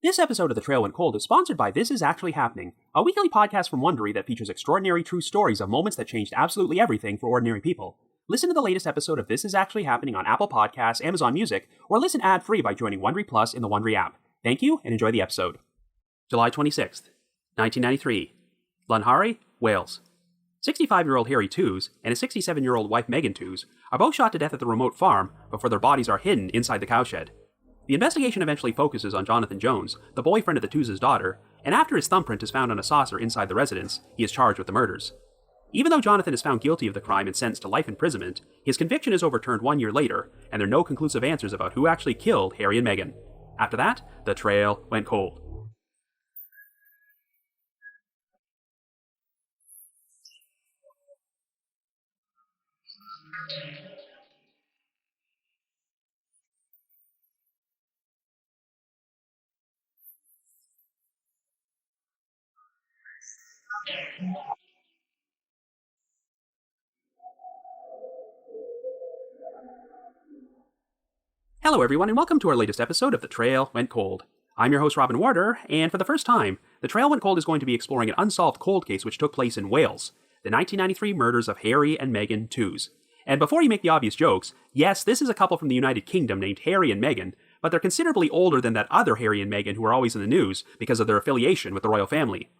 This episode of The Trail Went Cold is sponsored by This Is Actually Happening, a weekly podcast from Wondery that features extraordinary true stories of moments that changed absolutely everything for ordinary people. Listen to the latest episode of This Is Actually Happening on Apple Podcasts, Amazon Music, or listen ad-free by joining Wondery Plus in the Wondery app. Thank you, and enjoy the episode. July 26th, 1993. Lunhari, Wales. 65-year-old Harry Tews and his 67-year-old wife Megan Tews are both shot to death at the remote farm before their bodies are hidden inside the cowshed. The investigation eventually focuses on Jonathan Jones, the boyfriend of the Tews' daughter, and after his thumbprint is found on a saucer inside the residence, he is charged with the murders. Even though Jonathan is found guilty of the crime and sentenced to life imprisonment, his conviction is overturned 1 year later, and there are no conclusive answers about who actually killed Harry and Megan. After that, the trail went cold. Hello everyone, and welcome to our latest episode of The Trail Went Cold. I'm your host Robin Warder, and for the first time, The Trail Went Cold is going to be exploring an unsolved cold case which took place in Wales, the 1993 murders of Harry and Megan Tews. And before you make the obvious jokes, yes, this is a couple from the United Kingdom named Harry and Megan, but they're considerably older than that other Harry and Megan who are always in the news because of their affiliation with the royal family.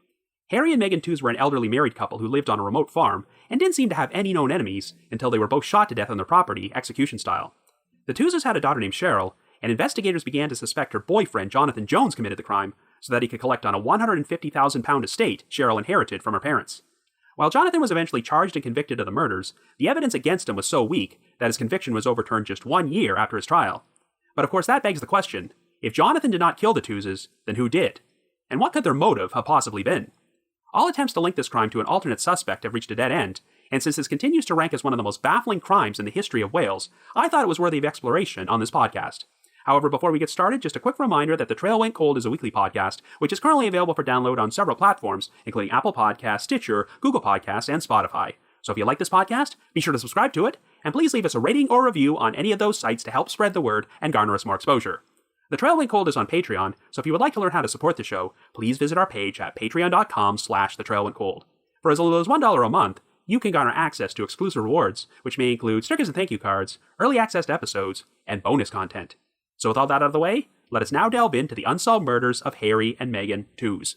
Harry and Megan Tews were an elderly married couple who lived on a remote farm and didn't seem to have any known enemies until they were both shot to death on their property, execution style. The Tews had a daughter named Cheryl, and investigators began to suspect her boyfriend Jonathan Jones committed the crime so that he could collect on a £150,000 estate Cheryl inherited from her parents. While Jonathan was eventually charged and convicted of the murders, the evidence against him was so weak that his conviction was overturned just 1 year after his trial. But of course that begs the question, if Jonathan did not kill the Tews, then who did? And what could their motive have possibly been? All attempts to link this crime to an alternate suspect have reached a dead end, and since this continues to rank as one of the most baffling crimes in the history of Wales, I thought it was worthy of exploration on this podcast. However, before we get started, just a quick reminder that The Trail Went Cold is a weekly podcast, which is currently available for download on several platforms, including Apple Podcasts, Stitcher, Google Podcasts, and Spotify. So if you like this podcast, be sure to subscribe to it, and please leave us a rating or review on any of those sites to help spread the word and garner us more exposure. The Trail Went Cold is on Patreon, so if you would like to learn how to support the show, please visit our page at patreon.com/thetrailwentcold. For as little as $1 a month, you can garner access to exclusive rewards, which may include stickers and thank you cards, early access to episodes, and bonus content. So with all that out of the way, let us now delve into the unsolved murders of Harry and Megan Tews.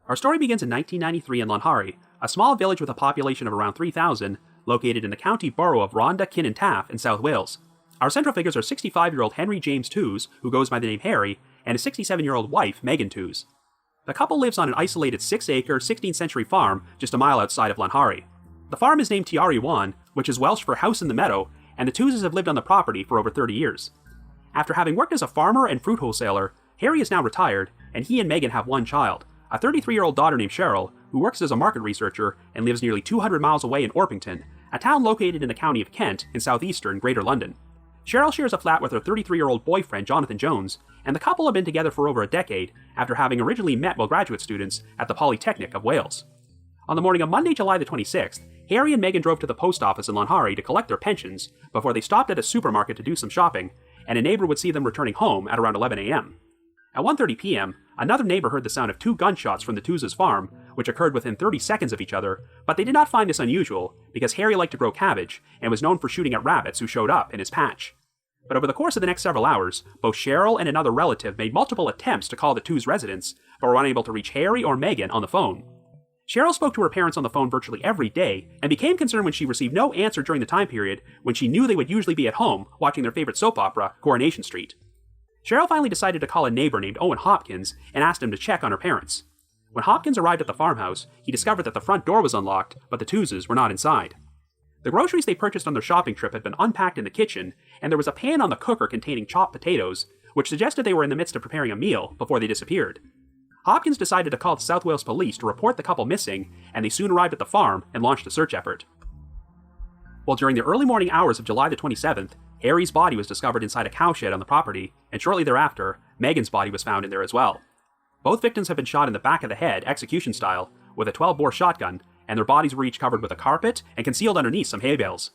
Our story begins in 1993 in Lunhari, a small village with a population of around 3,000, located in the county borough of Rhondda Cynon Taf in South Wales. Our central figures are 65-year-old Henry James Tews, who goes by the name Harry, and his 67-year-old wife, Megan Tews. The couple lives on an isolated 6-acre, 16th-century farm just a mile outside of Lunhari. The farm is named Tiari Wan, which is Welsh for house in the meadow, and the Tewses have lived on the property for over 30 years. After having worked as a farmer and fruit wholesaler, Harry is now retired, and he and Megan have one child, a 33-year-old daughter named Cheryl, who works as a market researcher and lives nearly 200 miles away in Orpington, a town located in the county of Kent in southeastern Greater London. Cheryl shares a flat with her 33-year-old boyfriend Jonathan Jones, and the couple have been together for over a decade after having originally met while graduate students at the Polytechnic of Wales. On the morning of Monday, July the 26th, Harry and Megan drove to the post office in Lunhari to collect their pensions before they stopped at a supermarket to do some shopping, and a neighbor would see them returning home at around 11 a.m. At 1:30 p.m., another neighbor heard the sound of 2 gunshots from the Tews' farm, which occurred within 30 seconds of each other, but they did not find this unusual because Harry liked to grow cabbage and was known for shooting at rabbits who showed up in his patch. But over the course of the next several hours, both Cheryl and another relative made multiple attempts to call the Tews' residence, but were unable to reach Harry or Megan on the phone. Cheryl spoke to her parents on the phone virtually every day, and became concerned when she received no answer during the time period when she knew they would usually be at home watching their favorite soap opera, Coronation Street. Cheryl finally decided to call a neighbor named Owen Hopkins and asked him to check on her parents. When Hopkins arrived at the farmhouse, he discovered that the front door was unlocked, but the Tewses were not inside. The groceries they purchased on their shopping trip had been unpacked in the kitchen, and there was a pan on the cooker containing chopped potatoes, which suggested they were in the midst of preparing a meal before they disappeared. Hopkins decided to call the South Wales police to report the couple missing, and they soon arrived at the farm and launched a search effort. Well, during the early morning hours of July the 27th, Harry's body was discovered inside a cowshed on the property, and shortly thereafter, Megan's body was found in there as well. Both victims had been shot in the back of the head, execution style, with a 12-bore shotgun, and their bodies were each covered with a carpet and concealed underneath some hay bales.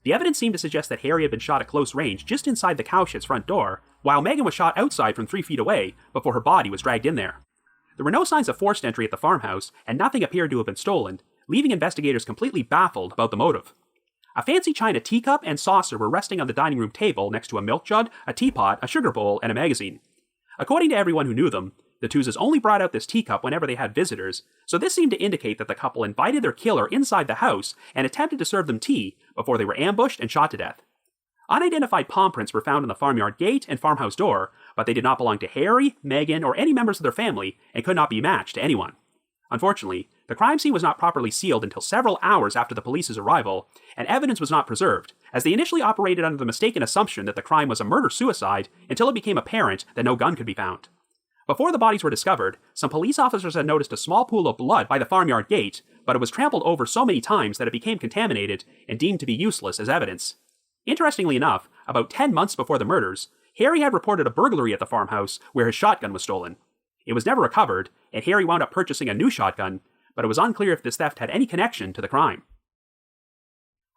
The evidence seemed to suggest that Harry had been shot at close range just inside the cowshed's front door, while Megan was shot outside from 3 feet away before her body was dragged in there. There were no signs of forced entry at the farmhouse, and nothing appeared to have been stolen, leaving investigators completely baffled about the motive. A fancy china teacup and saucer were resting on the dining room table next to a milk jug, a teapot, a sugar bowl, and a magazine. According to everyone who knew them, the Toozes only brought out this teacup whenever they had visitors, so this seemed to indicate that the couple invited their killer inside the house and attempted to serve them tea before they were ambushed and shot to death. Unidentified palm prints were found on the farmyard gate and farmhouse door, but they did not belong to Harry, Megan, or any members of their family and could not be matched to anyone. Unfortunately, the crime scene was not properly sealed until several hours after the police's arrival, and evidence was not preserved, as they initially operated under the mistaken assumption that the crime was a murder-suicide until it became apparent that no gun could be found. Before the bodies were discovered, some police officers had noticed a small pool of blood by the farmyard gate, but it was trampled over so many times that it became contaminated and deemed to be useless as evidence. Interestingly enough, about 10 months before the murders, Harry had reported a burglary at the farmhouse where his shotgun was stolen. It was never recovered, and Harry wound up purchasing a new shotgun, but it was unclear if this theft had any connection to the crime.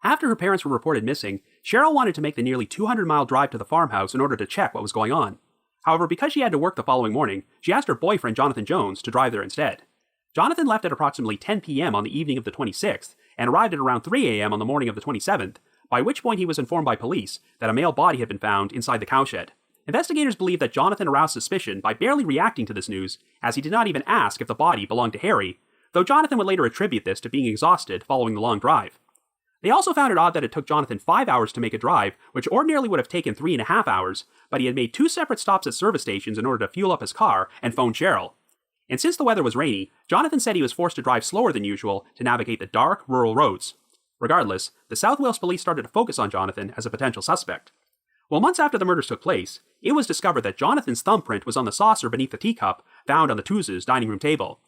After her parents were reported missing, Cheryl wanted to make the nearly 200-mile drive to the farmhouse in order to check what was going on. However, because she had to work the following morning, she asked her boyfriend Jonathan Jones to drive there instead. Jonathan left at approximately 10 p.m. on the evening of the 26th, and arrived at around 3 a.m. on the morning of the 27th, by which point he was informed by police that a male body had been found inside the cowshed. Investigators believe that Jonathan aroused suspicion by barely reacting to this news, as he did not even ask if the body belonged to Harry, though Jonathan would later attribute this to being exhausted following the long drive. They also found it odd that it took Jonathan 5 hours to make a drive, which ordinarily would have taken 3.5 hours, but he had made 2 separate stops at service stations in order to fuel up his car and phone Cheryl. And since the weather was rainy, Jonathan said he was forced to drive slower than usual to navigate the dark, rural roads. Regardless, the South Wales police started to focus on Jonathan as a potential suspect. Well, months after the murders took place, it was discovered that Jonathan's thumbprint was on the saucer beneath the teacup found on the Toozes' dining room table.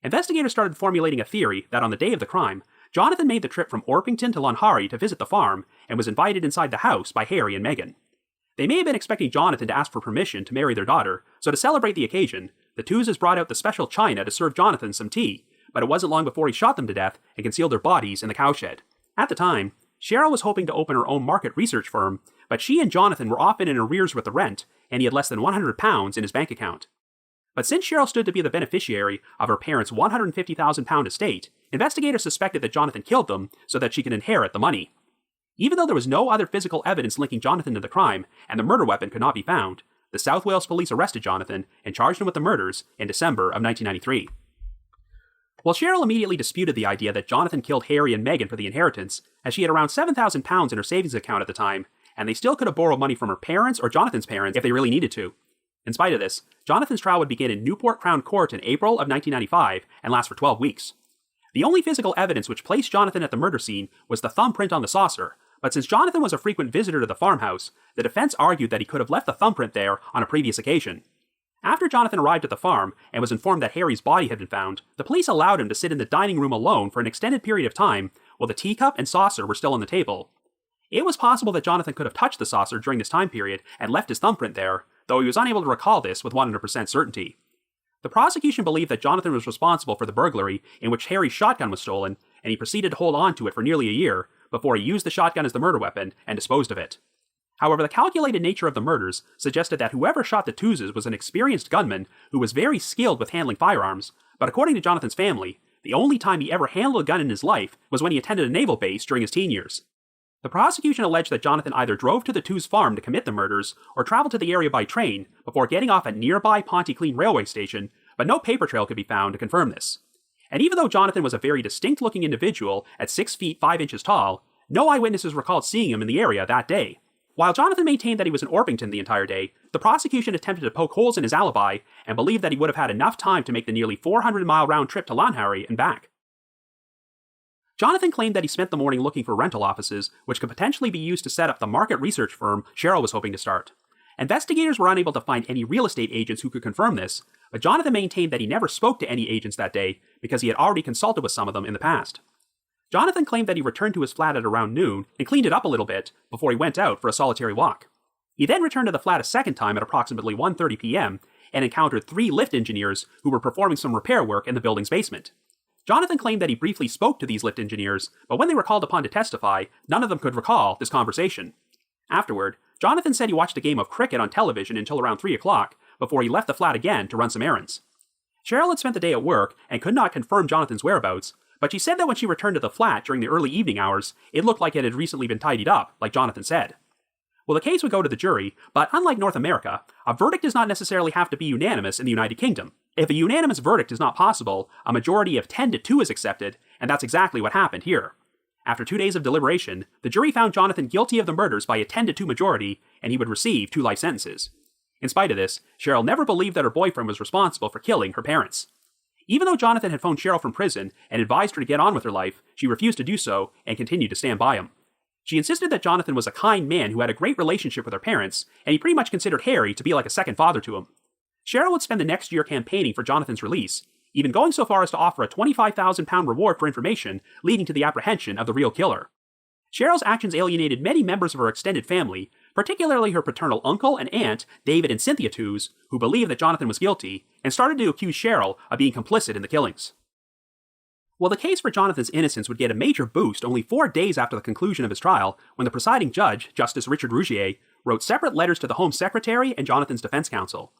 Investigators started formulating a theory that on the day of the crime, Jonathan made the trip from Orpington to Lonhari to visit the farm and was invited inside the house by Harry and Megan. They may have been expecting Jonathan to ask for permission to marry their daughter, so to celebrate the occasion, the Toozes brought out the special china to serve Jonathan some tea, but it wasn't long before he shot them to death and concealed their bodies in the cowshed. At the time, Cheryl was hoping to open her own market research firm, but she and Jonathan were often in arrears with the rent, and he had less than £100 in his bank account. But since Cheryl stood to be the beneficiary of her parents' £150,000 estate, investigators suspected that Jonathan killed them so that she could inherit the money. Even though there was no other physical evidence linking Jonathan to the crime, and the murder weapon could not be found, the South Wales police arrested Jonathan and charged him with the murders in December of 1993. While Cheryl immediately disputed the idea that Jonathan killed Harry and Megan for the inheritance, as she had around £7,000 in her savings account at the time, and they still could have borrowed money from her parents or Jonathan's parents if they really needed to. In spite of this, Jonathan's trial would begin in Newport Crown Court in April of 1995 and last for 12 weeks. The only physical evidence which placed Jonathan at the murder scene was the thumbprint on the saucer, but since Jonathan was a frequent visitor to the farmhouse, the defense argued that he could have left the thumbprint there on a previous occasion. After Jonathan arrived at the farm and was informed that Harry's body had been found, the police allowed him to sit in the dining room alone for an extended period of time while the teacup and saucer were still on the table. It was possible that Jonathan could have touched the saucer during this time period and left his thumbprint there, though he was unable to recall this with 100% certainty. The prosecution believed that Jonathan was responsible for the burglary in which Harry's shotgun was stolen, and he proceeded to hold on to it for nearly a year before he used the shotgun as the murder weapon and disposed of it. However, the calculated nature of the murders suggested that whoever shot the Toozes was an experienced gunman who was very skilled with handling firearms, but according to Jonathan's family, the only time he ever handled a gun in his life was when he attended a naval base during his teen years. The prosecution alleged that Jonathan either drove to the Toos farm to commit the murders or traveled to the area by train before getting off at nearby Pontyclean railway station, but no paper trail could be found to confirm this. And even though Jonathan was a very distinct-looking individual at 6 feet 5 inches tall, no eyewitnesses recalled seeing him in the area that day. While Jonathan maintained that he was in Orpington the entire day, the prosecution attempted to poke holes in his alibi and believed that he would have had enough time to make the nearly 400-mile round trip to Lonhari and back. Jonathan claimed that he spent the morning looking for rental offices, which could potentially be used to set up the market research firm Cheryl was hoping to start. Investigators were unable to find any real estate agents who could confirm this, but Jonathan maintained that he never spoke to any agents that day because he had already consulted with some of them in the past. Jonathan claimed that he returned to his flat at around noon and cleaned it up a little bit before he went out for a solitary walk. He then returned to the flat a second time at approximately 1:30 p.m., and encountered 3 lift engineers who were performing some repair work in the building's basement. Jonathan claimed that he briefly spoke to these lift engineers, but when they were called upon to testify, none of them could recall this conversation. Afterward, Jonathan said he watched a game of cricket on television until around 3 o'clock, before he left the flat again to run some errands. Cheryl had spent the day at work and could not confirm Jonathan's whereabouts, but she said that when she returned to the flat during the early evening hours, it looked like it had recently been tidied up, like Jonathan said. Well, the case would go to the jury, but unlike North America, a verdict does not necessarily have to be unanimous in the United Kingdom. If a unanimous verdict is not possible, a majority of 10 to 2 is accepted, and that's exactly what happened here. After 2 days of deliberation, the jury found Jonathan guilty of the murders by a 10 to 2 majority, and he would receive 2 life sentences. In spite of this, Cheryl never believed that her boyfriend was responsible for killing her parents. Even though Jonathan had phoned Cheryl from prison and advised her to get on with her life, she refused to do so and continued to stand by him. She insisted that Jonathan was a kind man who had a great relationship with her parents, and he pretty much considered Harry to be like a second father to him. Cheryl would spend the next year campaigning for Jonathan's release, even going so far as to offer a £25,000 reward for information leading to the apprehension of the real killer. Cheryl's actions alienated many members of her extended family, particularly her paternal uncle and aunt, David and Cynthia Tews, who believed that Jonathan was guilty, and started to accuse Cheryl of being complicit in the killings. Well, the case for Jonathan's innocence would get a major boost only 4 days after the conclusion of his trial, when the presiding judge, Justice Richard Rougier, wrote separate letters to the Home Secretary and Jonathan's defense counsel.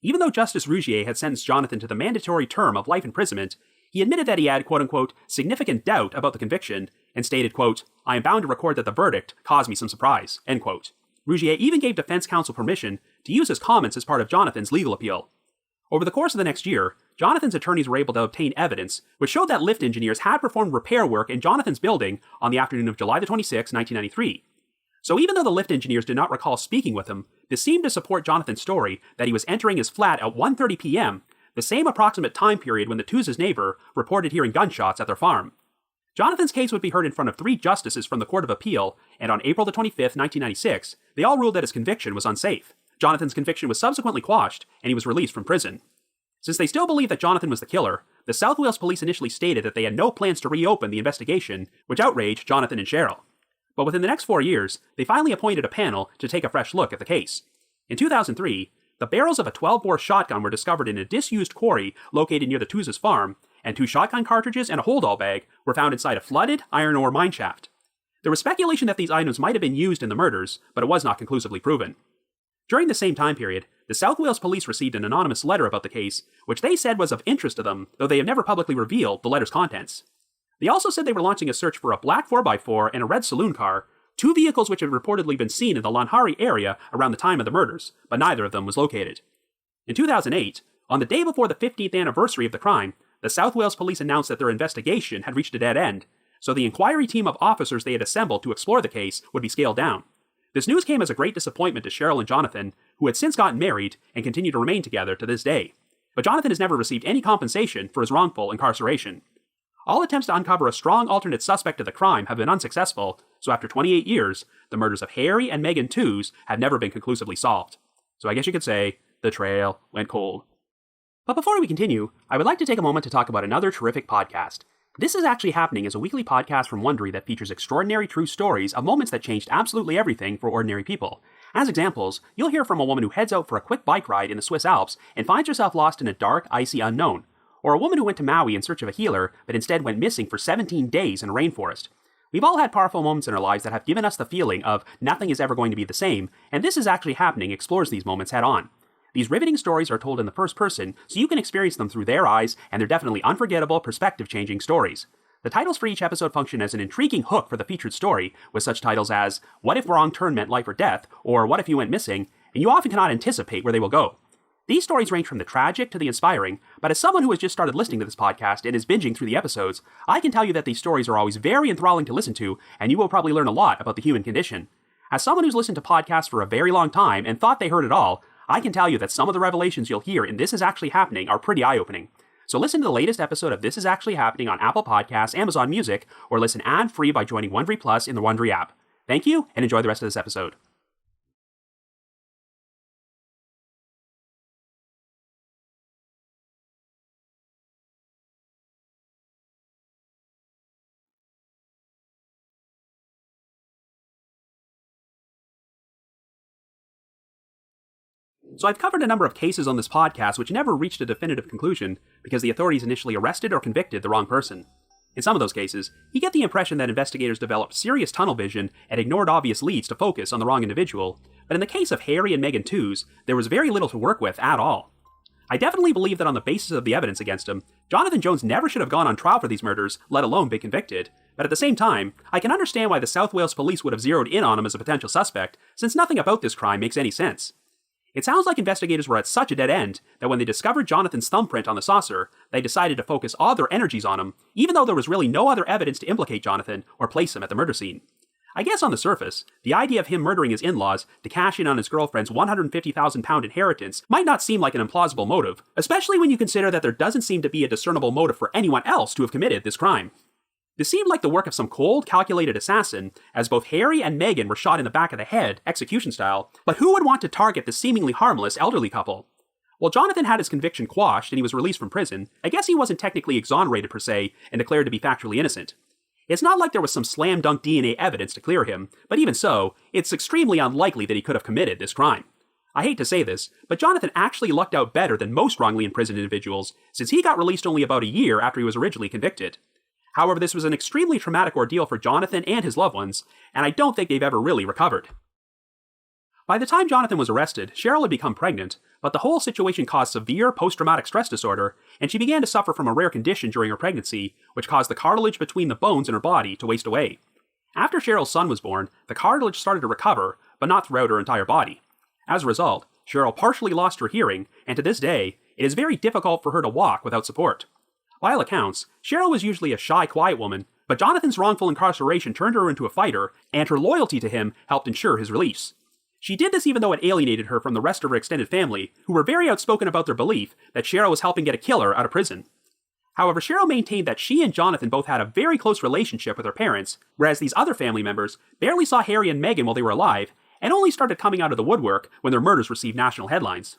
Even though Justice Rougier had sentenced Jonathan to the mandatory term of life imprisonment, he admitted that he had, quote-unquote, significant doubt about the conviction, and stated, quote, "I am bound to record that the verdict caused me some surprise," end quote. Rougier even gave defense counsel permission to use his comments as part of Jonathan's legal appeal. Over the course of the next year, Jonathan's attorneys were able to obtain evidence which showed that lift engineers had performed repair work in Jonathan's building on the afternoon of July 26, 1993. So even though the lift engineers did not recall speaking with him, this seemed to support Jonathan's story that he was entering his flat at 1:30 p.m., the same approximate time period when the Tews' neighbor reported hearing gunshots at their farm. Jonathan's case would be heard in front of 3 justices from the Court of Appeal, and on April 25, 1996, they all ruled that his conviction was unsafe. Jonathan's conviction was subsequently quashed, and he was released from prison. Since they still believed that Jonathan was the killer, the South Wales police initially stated that they had no plans to reopen the investigation, which outraged Jonathan and Cheryl. But within the next 4 years, they finally appointed a panel to take a fresh look at the case. In 2003, the barrels of a 12-bore shotgun were discovered in a disused quarry located near the Tews' farm, and 2 shotgun cartridges and a hold-all bag were found inside a flooded iron ore mine shaft. There was speculation that these items might have been used in the murders, but it was not conclusively proven. During the same time period, the South Wales police received an anonymous letter about the case, which they said was of interest to them, though they have never publicly revealed the letter's contents. They also said they were launching a search for a black 4x4 and a red saloon car, 2 vehicles which had reportedly been seen in the Lanhari area around the time of the murders, but neither of them was located. In 2008, on the day before the 15th anniversary of the crime, the South Wales police announced that their investigation had reached a dead end, so the inquiry team of officers they had assembled to explore the case would be scaled down. This news came as a great disappointment to Cheryl and Jonathan, who had since gotten married and continue to remain together to this day. But Jonathan has never received any compensation for his wrongful incarceration. All attempts to uncover a strong alternate suspect to the crime have been unsuccessful, so after 28 years, the murders of Harry and Megan Tews have never been conclusively solved. So I guess you could say, the trail went cold. But before we continue, I would like to take a moment to talk about another terrific podcast. This Is Actually Happening is a weekly podcast from Wondery that features extraordinary true stories of moments that changed absolutely everything for ordinary people. As examples, you'll hear from a woman who heads out for a quick bike ride in the Swiss Alps and finds herself lost in a dark, icy unknown, or a woman who went to Maui in search of a healer but instead went missing for 17 days in a rainforest. We've all had powerful moments in our lives that have given us the feeling of nothing is ever going to be the same, and This Is Actually Happening explores these moments head on. These riveting stories are told in the first person, so you can experience them through their eyes, and they're definitely unforgettable, perspective-changing stories. The titles for each episode function as an intriguing hook for the featured story, with such titles as, What If Wrong Turn Meant Life or Death, or What If You Went Missing, and you often cannot anticipate where they will go. These stories range from the tragic to the inspiring, but as someone who has just started listening to this podcast and is binging through the episodes, I can tell you that these stories are always very enthralling to listen to, and you will probably learn a lot about the human condition. As someone who's listened to podcasts for a very long time and thought they heard it all, I can tell you that some of the revelations you'll hear in This Is Actually Happening are pretty eye-opening. So listen to the latest episode of This Is Actually Happening on Apple Podcasts, Amazon Music, or listen ad-free by joining Wondery Plus in the Wondery app. Thank you, and enjoy the rest of this episode. So I've covered a number of cases on this podcast which never reached a definitive conclusion because the authorities initially arrested or convicted the wrong person. In some of those cases, you get the impression that investigators developed serious tunnel vision and ignored obvious leads to focus on the wrong individual, but in the case of Harry and Megan Tooze, there was very little to work with at all. I definitely believe that on the basis of the evidence against him, Jonathan Jones never should have gone on trial for these murders, let alone been convicted. But at the same time, I can understand why the South Wales police would have zeroed in on him as a potential suspect, since nothing about this crime makes any sense. It sounds like investigators were at such a dead end that when they discovered Jonathan's thumbprint on the saucer, they decided to focus all their energies on him, even though there was really no other evidence to implicate Jonathan or place him at the murder scene. I guess on the surface, the idea of him murdering his in-laws to cash in on his girlfriend's £150,000 inheritance might not seem like an implausible motive, especially when you consider that there doesn't seem to be a discernible motive for anyone else to have committed this crime. This seemed like the work of some cold, calculated assassin, as both Harry and Megan were shot in the back of the head, execution style, but who would want to target the seemingly harmless elderly couple? While Jonathan had his conviction quashed and he was released from prison, I guess he wasn't technically exonerated per se and declared to be factually innocent. It's not like there was some slam-dunk DNA evidence to clear him, but even so, it's extremely unlikely that he could have committed this crime. I hate to say this, but Jonathan actually lucked out better than most wrongly imprisoned individuals, since he got released only about a year after he was originally convicted. However, this was an extremely traumatic ordeal for Jonathan and his loved ones, and I don't think they've ever really recovered. By the time Jonathan was arrested, Cheryl had become pregnant, but the whole situation caused severe post-traumatic stress disorder, and she began to suffer from a rare condition during her pregnancy, which caused the cartilage between the bones in her body to waste away. After Cheryl's son was born, the cartilage started to recover, but not throughout her entire body. As a result, Cheryl partially lost her hearing, and to this day, it is very difficult for her to walk without support. By all accounts, Cheryl was usually a shy, quiet woman, but Jonathan's wrongful incarceration turned her into a fighter, and her loyalty to him helped ensure his release. She did this even though it alienated her from the rest of her extended family, who were very outspoken about their belief that Cheryl was helping get a killer out of prison. However, Cheryl maintained that she and Jonathan both had a very close relationship with her parents, whereas these other family members barely saw Harry and Megan while they were alive, and only started coming out of the woodwork when their murders received national headlines.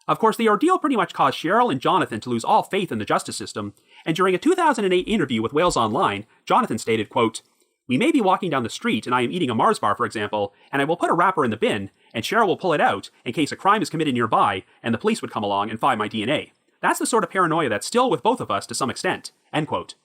Of course, the ordeal pretty much caused Cheryl and Jonathan to lose all faith in the justice system, and during a 2008 interview with Wales Online, Jonathan stated, quote, "We may be walking down the street and I am eating a Mars bar, for example, and I will put a wrapper in the bin, and Cheryl will pull it out in case a crime is committed nearby and the police would come along and find my DNA. That's the sort of paranoia that's still with both of us to some extent." End quote.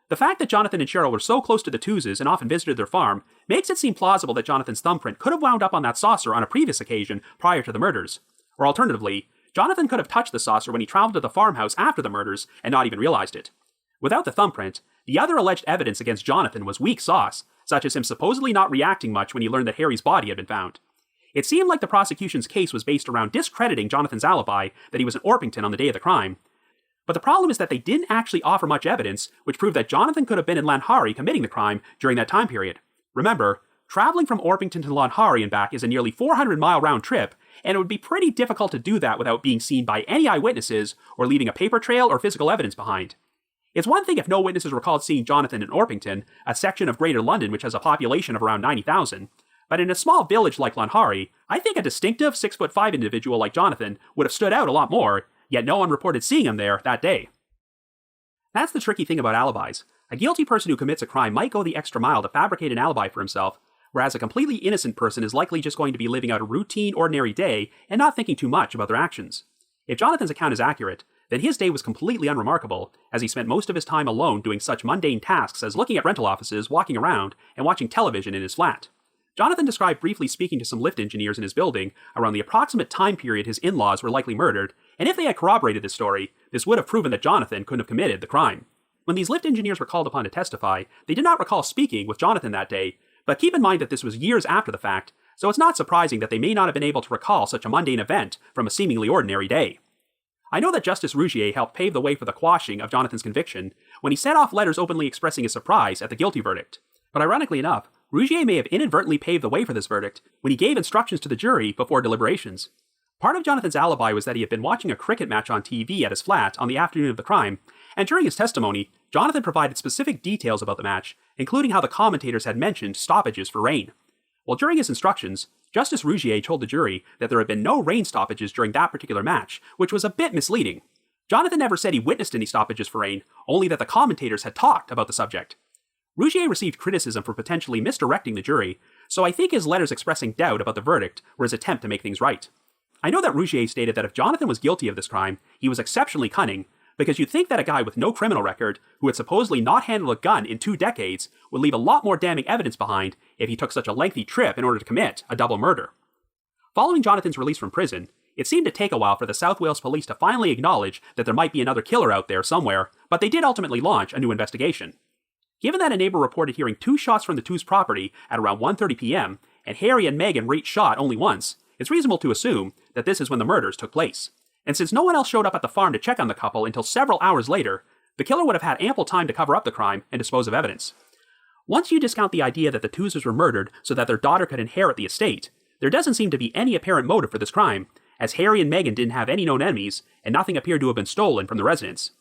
The fact that Jonathan and Cheryl were so close to the Toozes and often visited their farm makes it seem plausible that Jonathan's thumbprint could have wound up on that saucer on a previous occasion prior to the murders. Or alternatively, Jonathan could have touched the saucer when he traveled to the farmhouse after the murders and not even realized it. Without the thumbprint, the other alleged evidence against Jonathan was weak sauce, such as him supposedly not reacting much when he learned that Harry's body had been found. It seemed like the prosecution's case was based around discrediting Jonathan's alibi that he was in Orpington on the day of the crime. But the problem is that they didn't actually offer much evidence which proved that Jonathan could have been in Lanhari committing the crime during that time period. Remember, traveling from Orpington to Lanhari and back is a nearly 400-mile round trip, and it would be pretty difficult to do that without being seen by any eyewitnesses or leaving a paper trail or physical evidence behind. It's one thing if no witnesses recalled seeing Jonathan in Orpington, a section of Greater London which has a population of around 90,000, but in a small village like Lanhari, I think a distinctive 6'5" individual like Jonathan would have stood out a lot more, yet no one reported seeing him there that day. That's the tricky thing about alibis. A guilty person who commits a crime might go the extra mile to fabricate an alibi for himself, whereas a completely innocent person is likely just going to be living out a routine, ordinary day and not thinking too much about their actions. If Jonathan's account is accurate, then his day was completely unremarkable, as he spent most of his time alone doing such mundane tasks as looking at rental offices, walking around, and watching television in his flat. Jonathan described briefly speaking to some lift engineers in his building around the approximate time period his in-laws were likely murdered, and if they had corroborated this story, this would have proven that Jonathan couldn't have committed the crime. When these lift engineers were called upon to testify, they did not recall speaking with Jonathan that day, but keep in mind that this was years after the fact, so it's not surprising that they may not have been able to recall such a mundane event from a seemingly ordinary day. I know that Justice Rougier helped pave the way for the quashing of Jonathan's conviction when he sent off letters openly expressing his surprise at the guilty verdict. But ironically enough, Rougier may have inadvertently paved the way for this verdict when he gave instructions to the jury before deliberations. Part of Jonathan's alibi was that he had been watching a cricket match on TV at his flat on the afternoon of the crime, and during his testimony, Jonathan provided specific details about the match, including how the commentators had mentioned stoppages for rain. Well, during his instructions, Justice Rougier told the jury that there had been no rain stoppages during that particular match, which was a bit misleading. Jonathan never said he witnessed any stoppages for rain, only that the commentators had talked about the subject. Rougier received criticism for potentially misdirecting the jury, so I think his letters expressing doubt about the verdict were his attempt to make things right. I know that Rougier stated that if Jonathan was guilty of this crime, he was exceptionally cunning, because you'd think that a guy with no criminal record, who had supposedly not handled a gun in 2 decades, would leave a lot more damning evidence behind if he took such a lengthy trip in order to commit a double murder. Following Jonathan's release from prison, it seemed to take a while for the South Wales police to finally acknowledge that there might be another killer out there somewhere, but they did ultimately launch a new investigation. Given that a neighbor reported hearing 2 shots from the two's property at around 1:30 p.m., and Harry and Meghan were each shot only once, it's reasonable to assume that this is when the murders took place. And since no one else showed up at the farm to check on the couple until several hours later, the killer would have had ample time to cover up the crime and dispose of evidence. Once you discount the idea that the Toozers were murdered so that their daughter could inherit the estate, there doesn't seem to be any apparent motive for this crime, as Harry and Meghan didn't have any known enemies, and nothing appeared to have been stolen from the residence.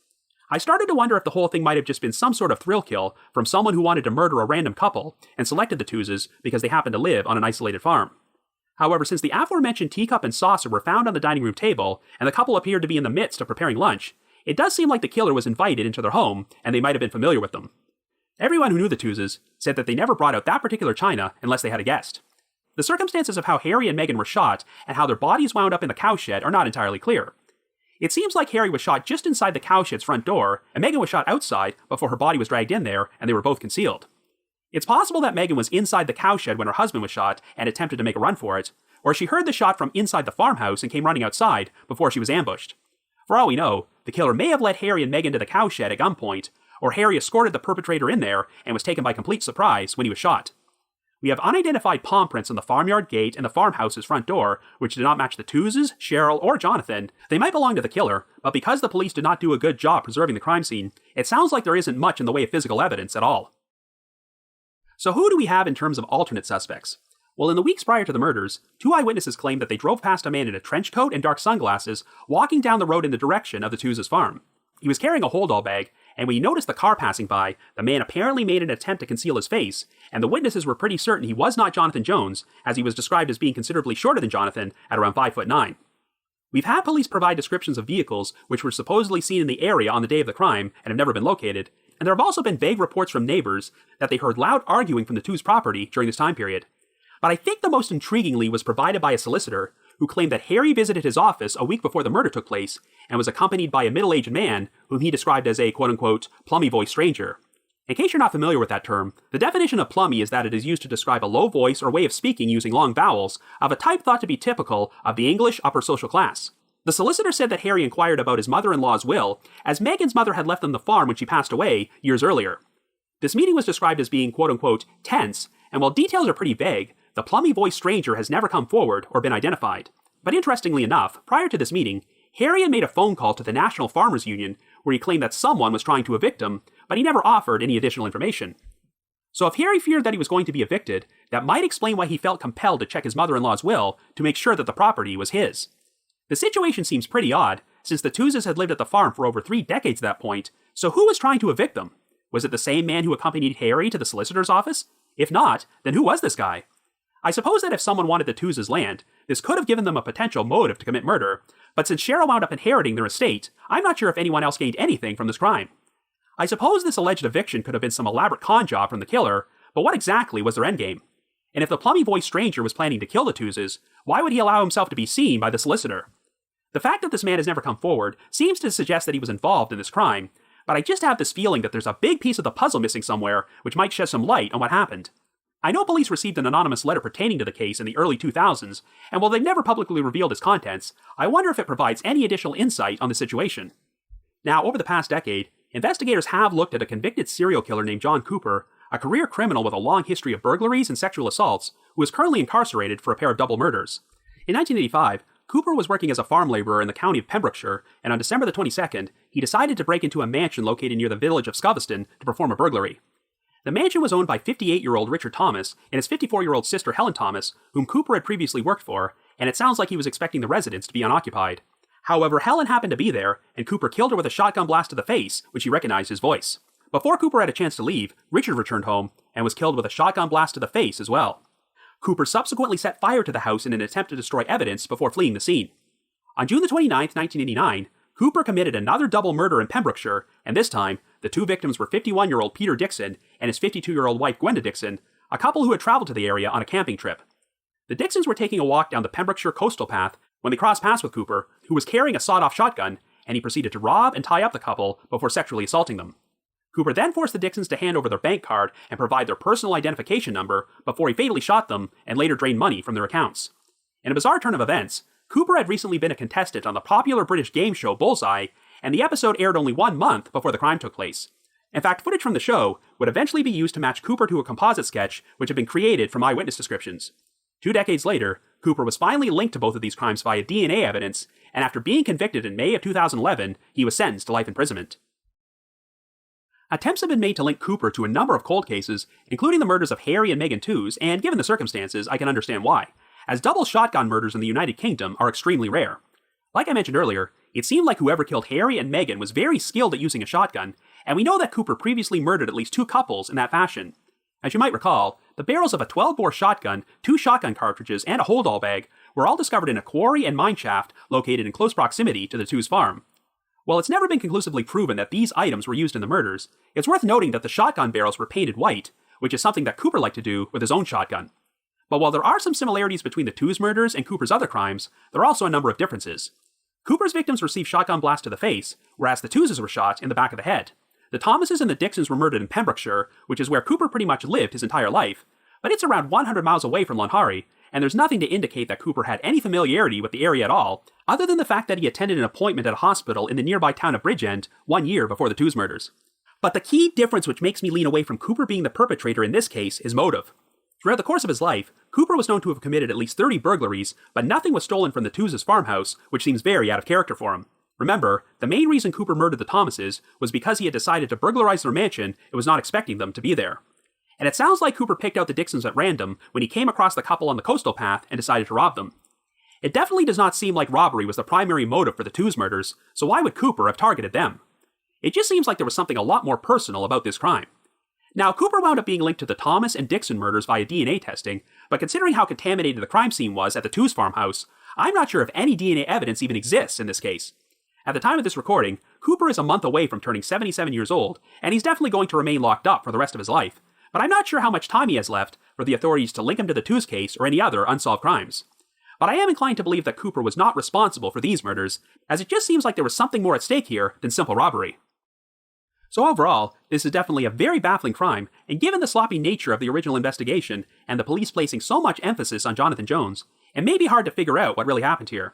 I started to wonder if the whole thing might have just been some sort of thrill kill from someone who wanted to murder a random couple and selected the Toozers because they happened to live on an isolated farm. However, since the aforementioned teacup and saucer were found on the dining room table, and the couple appeared to be in the midst of preparing lunch, it does seem like the killer was invited into their home, and they might have been familiar with them. Everyone who knew the Toozers said that they never brought out that particular china unless they had a guest. The circumstances of how Harry and Meghan were shot and how their bodies wound up in the cowshed are not entirely clear. It seems like Harry was shot just inside the cowshed's front door, and Meghan was shot outside before her body was dragged in there, and they were both concealed. It's possible that Meghan was inside the cowshed when her husband was shot and attempted to make a run for it, or she heard the shot from inside the farmhouse and came running outside before she was ambushed. For all we know, the killer may have led Harry and Meghan to the cowshed at gunpoint, or Harry escorted the perpetrator in there and was taken by complete surprise when he was shot. We have unidentified palm prints on the farmyard gate and the farmhouse's front door, which did not match the Toozers, Cheryl, or Jonathan. They might belong to the killer, but because the police did not do a good job preserving the crime scene, it sounds like there isn't much in the way of physical evidence at all. So who do we have in terms of alternate suspects? Well, in the weeks prior to the murders, 2 eyewitnesses claimed that they drove past a man in a trench coat and dark sunglasses walking down the road in the direction of the Toozers' farm. He was carrying a hold-all bag, and when he noticed the car passing by, the man apparently made an attempt to conceal his face, and the witnesses were pretty certain he was not Jonathan Jones, as he was described as being considerably shorter than Jonathan at around 5'9". We've had police provide descriptions of vehicles which were supposedly seen in the area on the day of the crime and have never been located, and there have also been vague reports from neighbors that they heard loud arguing from the two's property during this time period. But I think the most intriguingly was provided by a solicitor who claimed that Harry visited his office a week before the murder took place and was accompanied by a middle-aged man whom he described as a quote-unquote plummy-voiced stranger. In case you're not familiar with that term, the definition of plummy is that it is used to describe a low voice or way of speaking using long vowels of a type thought to be typical of the English upper social class. The solicitor said that Harry inquired about his mother-in-law's will, as Meghan's mother had left them the farm when she passed away years earlier. This meeting was described as being quote-unquote tense, and while details are pretty vague, the plummy-voiced stranger has never come forward or been identified. But interestingly enough, prior to this meeting, Harry had made a phone call to the National Farmers Union where he claimed that someone was trying to evict him, but he never offered any additional information. So if Harry feared that he was going to be evicted, that might explain why he felt compelled to check his mother-in-law's will to make sure that the property was his. The situation seems pretty odd, since the Toozers had lived at the farm for over 3 decades at that point, so who was trying to evict them? Was it the same man who accompanied Harry to the solicitor's office? If not, then who was this guy? I suppose that if someone wanted the Toozers' land, this could have given them a potential motive to commit murder, but since Cheryl wound up inheriting their estate, I'm not sure if anyone else gained anything from this crime. I suppose this alleged eviction could have been some elaborate con job from the killer, but what exactly was their endgame? And if the plummy-voiced stranger was planning to kill the Toozers, why would he allow himself to be seen by the solicitor? The fact that this man has never come forward seems to suggest that he was involved in this crime, but I just have this feeling that there's a big piece of the puzzle missing somewhere which might shed some light on what happened. I know police received an anonymous letter pertaining to the case in the early 2000s, and while they've never publicly revealed its contents, I wonder if it provides any additional insight on the situation. Now, over the past decade, investigators have looked at a convicted serial killer named John Cooper, a career criminal with a long history of burglaries and sexual assaults, who is currently incarcerated for a pair of double murders. In 1985, Cooper was working as a farm laborer in the county of Pembrokeshire, and on December the 22nd, he decided to break into a mansion located near the village of Scoveston to perform a burglary. The mansion was owned by 58-year-old Richard Thomas and his 54-year-old sister Helen Thomas, whom Cooper had previously worked for, and it sounds like he was expecting the residence to be unoccupied. However, Helen happened to be there, and Cooper killed her with a shotgun blast to the face when she recognized his voice. Before Cooper had a chance to leave, Richard returned home and was killed with a shotgun blast to the face as well. Cooper subsequently set fire to the house in an attempt to destroy evidence before fleeing the scene. On June the 29th, 1989, Cooper committed another double murder in Pembrokeshire, and this time, the 2 victims were 51-year-old Peter Dixon and his 52-year-old wife Gwenda Dixon, a couple who had traveled to the area on a camping trip. The Dixons were taking a walk down the Pembrokeshire coastal path when they crossed paths with Cooper, who was carrying a sawed-off shotgun, and he proceeded to rob and tie up the couple before sexually assaulting them. Cooper then forced the Dixons to hand over their bank card and provide their personal identification number before he fatally shot them and later drained money from their accounts. In a bizarre turn of events, Cooper had recently been a contestant on the popular British game show Bullseye, and the episode aired only 1 month before the crime took place. In fact, footage from the show would eventually be used to match Cooper to a composite sketch which had been created from eyewitness descriptions. 2 decades later, Cooper was finally linked to both of these crimes via DNA evidence, and after being convicted in May of 2011, he was sentenced to life imprisonment. Attempts have been made to link Cooper to a number of cold cases, including the murders of Harry and Meghan Tewes, and given the circumstances, I can understand why, as double shotgun murders in the United Kingdom are extremely rare. Like I mentioned earlier, it seemed like whoever killed Harry and Meghan was very skilled at using a shotgun, and we know that Cooper previously murdered at least 2 couples in that fashion. As you might recall, the barrels of a 12-bore shotgun, 2 shotgun cartridges, and a hold-all bag were all discovered in a quarry and mine shaft located in close proximity to the Tewes farm. While it's never been conclusively proven that these items were used in the murders, it's worth noting that the shotgun barrels were painted white, which is something that Cooper liked to do with his own shotgun. But while there are some similarities between the Tewes murders and Cooper's other crimes, there are also a number of differences. Cooper's victims received shotgun blasts to the face, whereas the Tewes were shot in the back of the head. The Thomases and the Dixons were murdered in Pembrokeshire, which is where Cooper pretty much lived his entire life, but it's around 100 miles away from Lunhari, and there's nothing to indicate that Cooper had any familiarity with the area at all, other than the fact that he attended an appointment at a hospital in the nearby town of Bridgend 1 year before the Tewes murders. But the key difference which makes me lean away from Cooper being the perpetrator in this case is motive. Throughout the course of his life, Cooper was known to have committed at least 30 burglaries, but nothing was stolen from the Tewes' farmhouse, which seems very out of character for him. Remember, the main reason Cooper murdered the Thomases was because he had decided to burglarize their mansion and was not expecting them to be there. And it sounds like Cooper picked out the Dixons at random when he came across the couple on the coastal path and decided to rob them. It definitely does not seem like robbery was the primary motive for the Tewes murders, so why would Cooper have targeted them? It just seems like there was something a lot more personal about this crime. Now, Cooper wound up being linked to the Thomas and Dixon murders via DNA testing, but considering how contaminated the crime scene was at the Tewes farmhouse, I'm not sure if any DNA evidence even exists in this case. At the time of this recording, Cooper is a month away from turning 77 years old, and he's definitely going to remain locked up for the rest of his life, but I'm not sure how much time he has left for the authorities to link him to the Tewes case or any other unsolved crimes. But I am inclined to believe that Cooper was not responsible for these murders, as it just seems like there was something more at stake here than simple robbery. So overall, this is definitely a very baffling crime, and given the sloppy nature of the original investigation, and the police placing so much emphasis on Jonathan Jones, it may be hard to figure out what really happened here.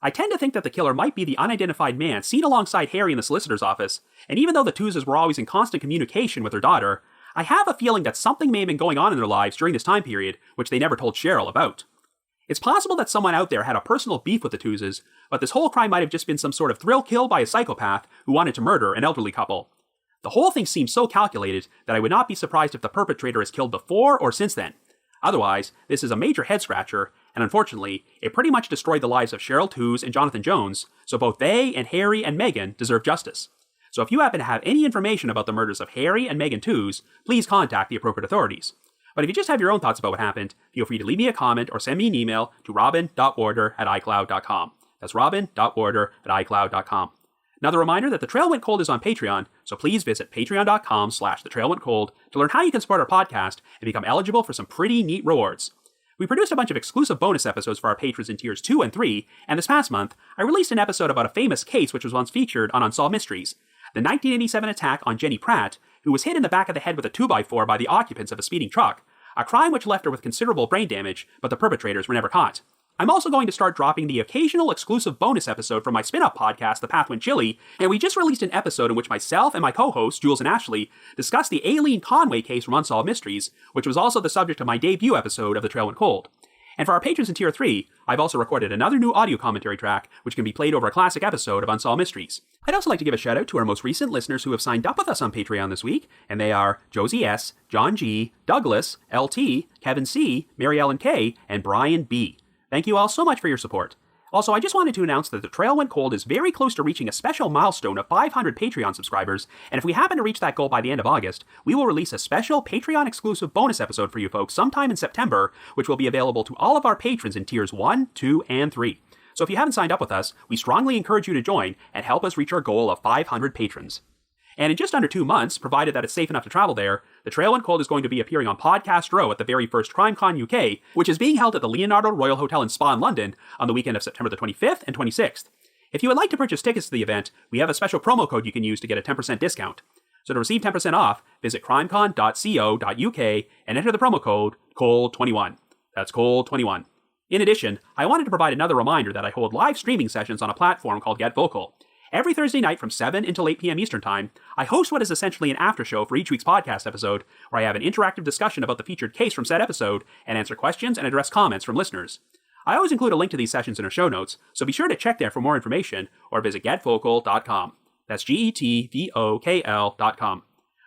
I tend to think that the killer might be the unidentified man seen alongside Harry in the solicitor's office, and even though the Tewes were always in constant communication with their daughter, I have a feeling that something may have been going on in their lives during this time period, which they never told Cheryl about. It's possible that someone out there had a personal beef with the Tewes, but this whole crime might have just been some sort of thrill kill by a psychopath who wanted to murder an elderly couple. The whole thing seems so calculated that I would not be surprised if the perpetrator is killed before or since then. Otherwise, this is a major head-scratcher, and unfortunately, it pretty much destroyed the lives of Cheryl Tewes and Jonathan Jones, so both they and Harry and Meghan deserve justice. So if you happen to have any information about the murders of Harry and Meghan Tewes, please contact the appropriate authorities. But if you just have your own thoughts about what happened, feel free to leave me a comment or send me an email to robin.warder@icloud.com. That's robin.warder@icloud.com. Another reminder that The Trail Went Cold is on Patreon, so please visit patreon.com/thetrailwentcold to learn how you can support our podcast and become eligible for some pretty neat rewards. We produced a bunch of exclusive bonus episodes for our patrons in tiers 2 and 3, and this past month, I released an episode about a famous case which was once featured on Unsolved Mysteries, the 1987 attack on Jenny Pratt, who was hit in the back of the head with a 2x4 by the occupants of a speeding truck, a crime which left her with considerable brain damage, but the perpetrators were never caught. I'm also going to start dropping the occasional exclusive bonus episode from my spin-off podcast, The Path Went Chilly, and we just released an episode in which myself and my co-hosts, Jules and Ashley, discussed the Aileen Conway case from Unsolved Mysteries, which was also the subject of my debut episode of The Trail Went Cold. And for our patrons in Tier 3, I've also recorded another new audio commentary track, which can be played over a classic episode of Unsolved Mysteries. I'd also like to give a shout out to our most recent listeners who have signed up with us on Patreon this week, and they are Josie S., John G., Douglas, LT, Kevin C., Mary Ellen K., and Brian B. Thank you all so much for your support. Also, I just wanted to announce that The Trail Went Cold is very close to reaching a special milestone of 500 Patreon subscribers, and if we happen to reach that goal by the end of August, we will release a special Patreon-exclusive bonus episode for you folks sometime in September, which will be available to all of our patrons in tiers 1, 2, and 3. So if you haven't signed up with us, we strongly encourage you to join and help us reach our goal of 500 patrons. And in just under 2 months, provided that it's safe enough to travel there, The Trail Went Cold is going to be appearing on Podcast Row at the very first CrimeCon UK, which is being held at the Leonardo Royal Hotel in Spa in London on the weekend of September the 25th and 26th. If you would like to purchase tickets to the event, we have a special promo code you can use to get a 10% discount. So to receive 10% off, visit crimecon.co.uk and enter the promo code COLD21. That's COLD21. In addition, I wanted to provide another reminder that I hold live streaming sessions on a platform called Get Vocal. Every Thursday night from 7 until 8 p.m. Eastern Time, I host what is essentially an after show for each week's podcast episode, where I have an interactive discussion about the featured case from said episode and answer questions and address comments from listeners. I always include a link to these sessions in our show notes, so be sure to check there for more information or visit getvocal.com. That's GETVOKL.com.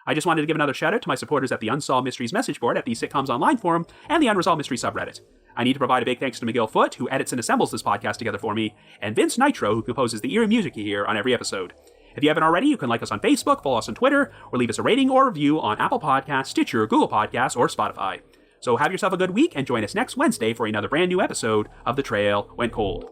I just wanted to give another shout out to my supporters at the Unsolved Mysteries message board at the Sitcoms Online forum and the Unresolved Mysteries subreddit. I need to provide a big thanks to Miguel Foote, who edits and assembles this podcast together for me, and Vince Nitro, who composes the eerie music you hear on every episode. If you haven't already, you can like us on Facebook, follow us on Twitter, or leave us a rating or review on Apple Podcasts, Stitcher, Google Podcasts, or Spotify. So have yourself a good week and join us next Wednesday for another brand new episode of The Trail Went Cold.